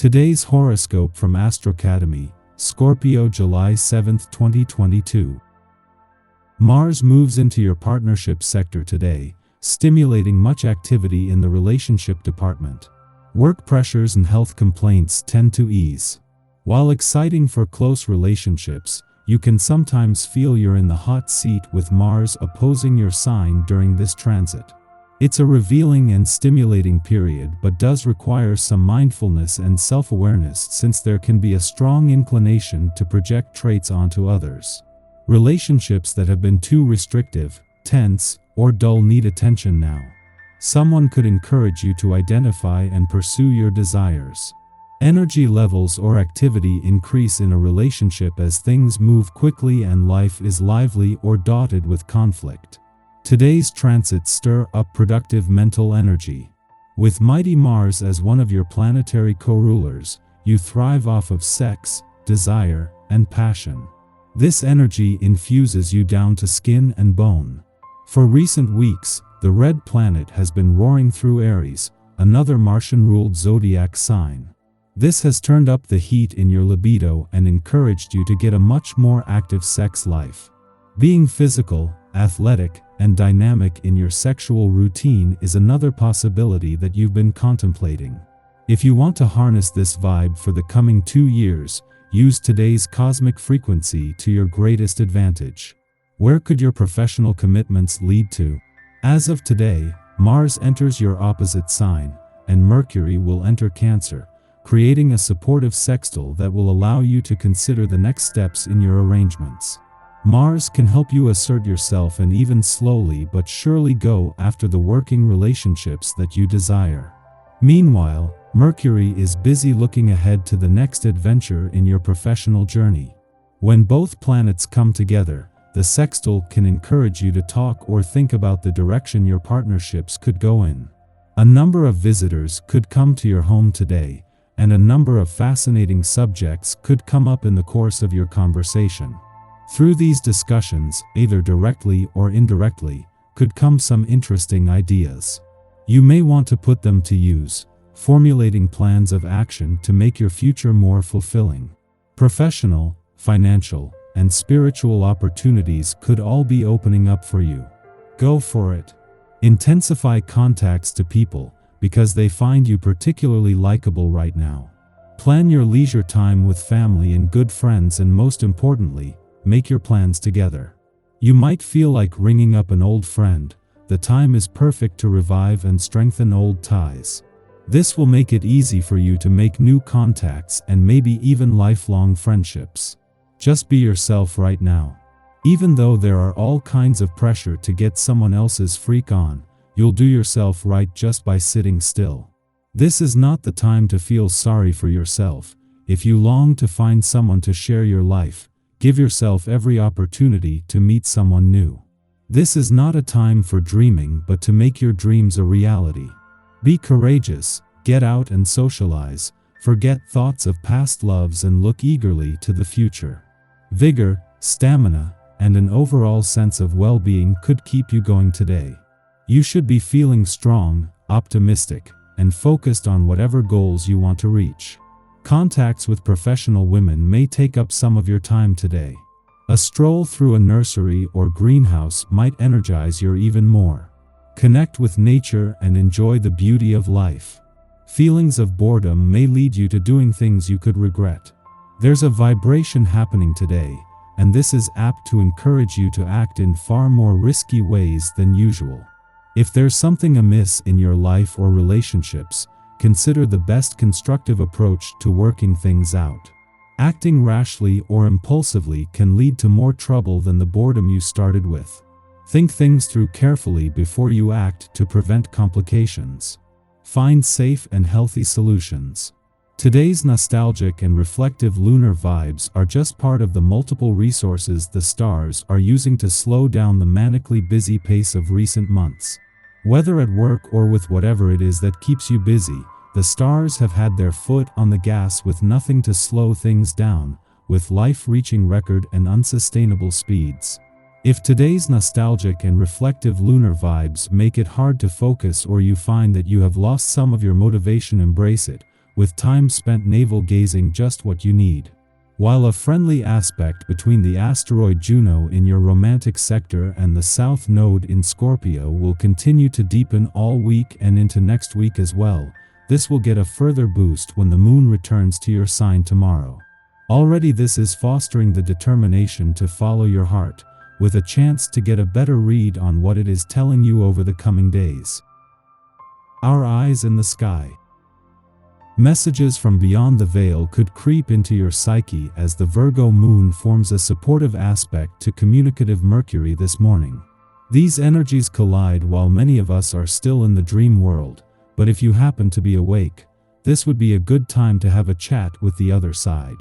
Today's horoscope from Astrocademy, Scorpio July 7, 2022. Mars moves into your partnership sector today, stimulating much activity in the relationship department. Work pressures and health complaints tend to ease. While exciting for close relationships, you can sometimes feel you're in the hot seat with Mars opposing your sign during this transit. It's a revealing and stimulating period but does require some mindfulness and self-awareness since there can be a strong inclination to project traits onto others. Relationships that have been too restrictive, tense, or dull need attention now. Someone could encourage you to identify and pursue your desires. Energy levels or activity increase in a relationship as things move quickly and life is lively or dotted with conflict. Today's transits stir up productive mental energy. With mighty Mars as one of your planetary co-rulers, you thrive off of sex, desire, and passion. This energy infuses you down to skin and bone. For recent weeks, the red planet has been roaring through Aries, another Martian-ruled zodiac sign. This has turned up the heat in your libido and encouraged you to get a much more active sex life. Being physical, athletic, and dynamic in your sexual routine is another possibility that you've been contemplating. If you want to harness this vibe for the coming 2 years, use today's cosmic frequency to your greatest advantage. Where could your professional commitments lead to? As of today, Mars enters your opposite sign, and Mercury will enter Cancer, creating a supportive sextile that will allow you to consider the next steps in your arrangements. Mars can help you assert yourself and even slowly but surely go after the working relationships that you desire. Meanwhile, Mercury is busy looking ahead to the next adventure in your professional journey. When both planets come together, the sextile can encourage you to talk or think about the direction your partnerships could go in. A number of visitors could come to your home today, and a number of fascinating subjects could come up in the course of your conversation. Through these discussions, either directly or indirectly, could come some interesting ideas. You may want to put them to use, formulating plans of action to make your future more fulfilling. Professional, financial, and spiritual opportunities could all be opening up for you. Go for it. Intensify contacts to people, because they find you particularly likable right now. Plan your leisure time with family and good friends, and most importantly, make your plans together. You might feel like ringing up an old friend. The time is perfect to revive and strengthen old ties. This will make it easy for you to make new contacts and maybe even lifelong friendships. Just be yourself right now. Even though there are all kinds of pressure to get someone else's freak on, you'll do yourself right just by sitting still. This is not the time to feel sorry for yourself. If you long to find someone to share your life, give yourself every opportunity to meet someone new. This is not a time for dreaming but to make your dreams a reality. Be courageous, get out and socialize, forget thoughts of past loves and look eagerly to the future. Vigor, stamina, and an overall sense of well-being could keep you going today. You should be feeling strong, optimistic, and focused on whatever goals you want to reach. Contacts with professional women may take up some of your time today. A stroll through a nursery or greenhouse might energize you even more. Connect with nature and enjoy the beauty of life. Feelings of boredom may lead you to doing things you could regret. There's a vibration happening today, and this is apt to encourage you to act in far more risky ways than usual. If there's something amiss in your life or relationships, consider the best constructive approach to working things out. Acting rashly or impulsively can lead to more trouble than the boredom you started with. Think things through carefully before you act to prevent complications. Find safe and healthy solutions. Today's nostalgic and reflective lunar vibes are just part of the multiple resources the stars are using to slow down the manically busy pace of recent months. Whether at work or with whatever it is that keeps you busy, the stars have had their foot on the gas with nothing to slow things down, with life reaching record and unsustainable speeds. If today's nostalgic and reflective lunar vibes make it hard to focus or you find that you have lost some of your motivation, embrace it. with time spent navel-gazing just what you need. While a friendly aspect between the asteroid Juno in your romantic sector and the South Node in Scorpio will continue to deepen all week and into next week as well, this will get a further boost when the moon returns to your sign tomorrow. Already this is fostering the determination to follow your heart, with a chance to get a better read on what it is telling you over the coming days. Our eyes in the sky. Messages from beyond the veil could creep into your psyche as the Virgo moon forms a supportive aspect to communicative Mercury this morning. These energies collide while many of us are still in the dream world, but if you happen to be awake, this would be a good time to have a chat with the other side.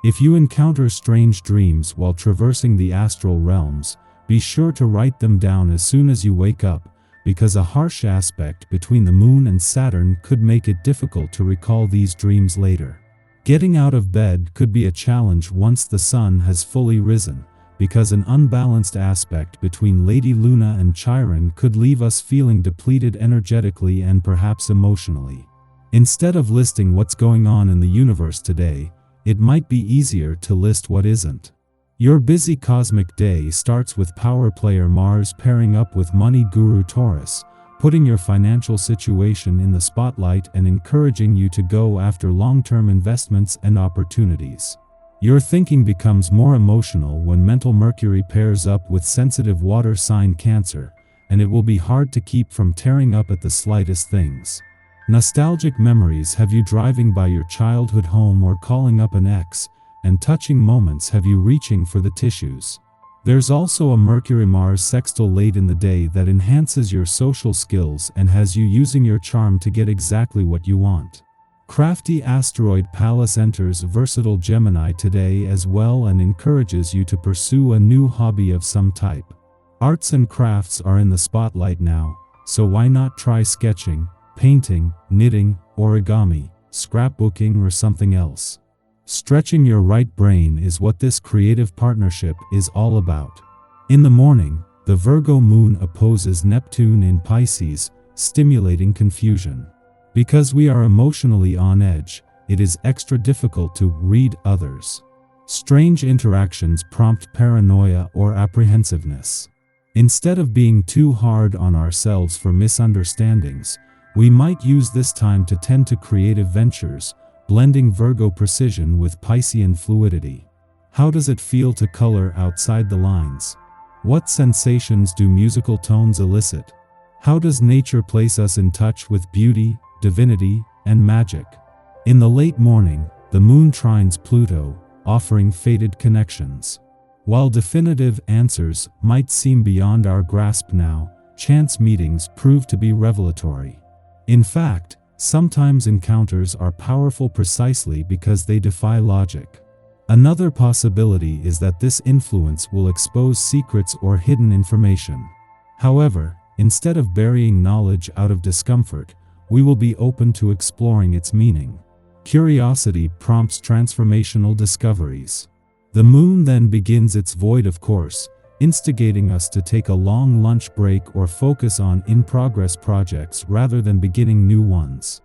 If you encounter strange dreams while traversing the astral realms, be sure to write them down as soon as you wake up, because a harsh aspect between the moon and Saturn could make it difficult to recall these dreams later. Getting out of bed could be a challenge once the sun has fully risen, because an unbalanced aspect between Lady Luna and Chiron could leave us feeling depleted energetically and perhaps emotionally. Instead of listing what's going on in the universe today, it might be easier to list what isn't. Your busy cosmic day starts with power player Mars pairing up with money guru Taurus, putting your financial situation in the spotlight and encouraging you to go after long-term investments and opportunities. Your thinking becomes more emotional when mental Mercury pairs up with sensitive water sign Cancer, and it will be hard to keep from tearing up at the slightest things. Nostalgic memories have you driving by your childhood home or calling up an ex, and touching moments have you reaching for the tissues. There's also a Mercury-Mars sextile late in the day that enhances your social skills and has you using your charm to get exactly what you want. Crafty asteroid Pallas enters versatile Gemini today as well and encourages you to pursue a new hobby of some type. Arts and crafts are in the spotlight now, so why not try sketching, painting, knitting, origami, scrapbooking or something else? Stretching your right brain is what this creative partnership is all about. In the morning, the Virgo moon opposes Neptune in Pisces, stimulating confusion. Because we are emotionally on edge, it is extra difficult to read others. Strange interactions prompt paranoia or apprehensiveness. Instead of being too hard on ourselves for misunderstandings, we might use this time to tend to creative ventures, blending Virgo precision with Piscean fluidity. How does it feel to color outside the lines? What sensations do musical tones elicit? How does nature place us in touch with beauty, divinity, and magic? In the late morning, the moon trines Pluto, offering fated connections. While definitive answers might seem beyond our grasp now, chance meetings prove to be revelatory. In fact, sometimes encounters are powerful precisely because they defy logic. Another possibility is that this influence will expose secrets or hidden information. However, instead of burying knowledge out of discomfort, we will be open to exploring its meaning. Curiosity prompts transformational discoveries. The moon then begins its void of course, instigating us to take a long lunch break or focus on in-progress projects rather than beginning new ones.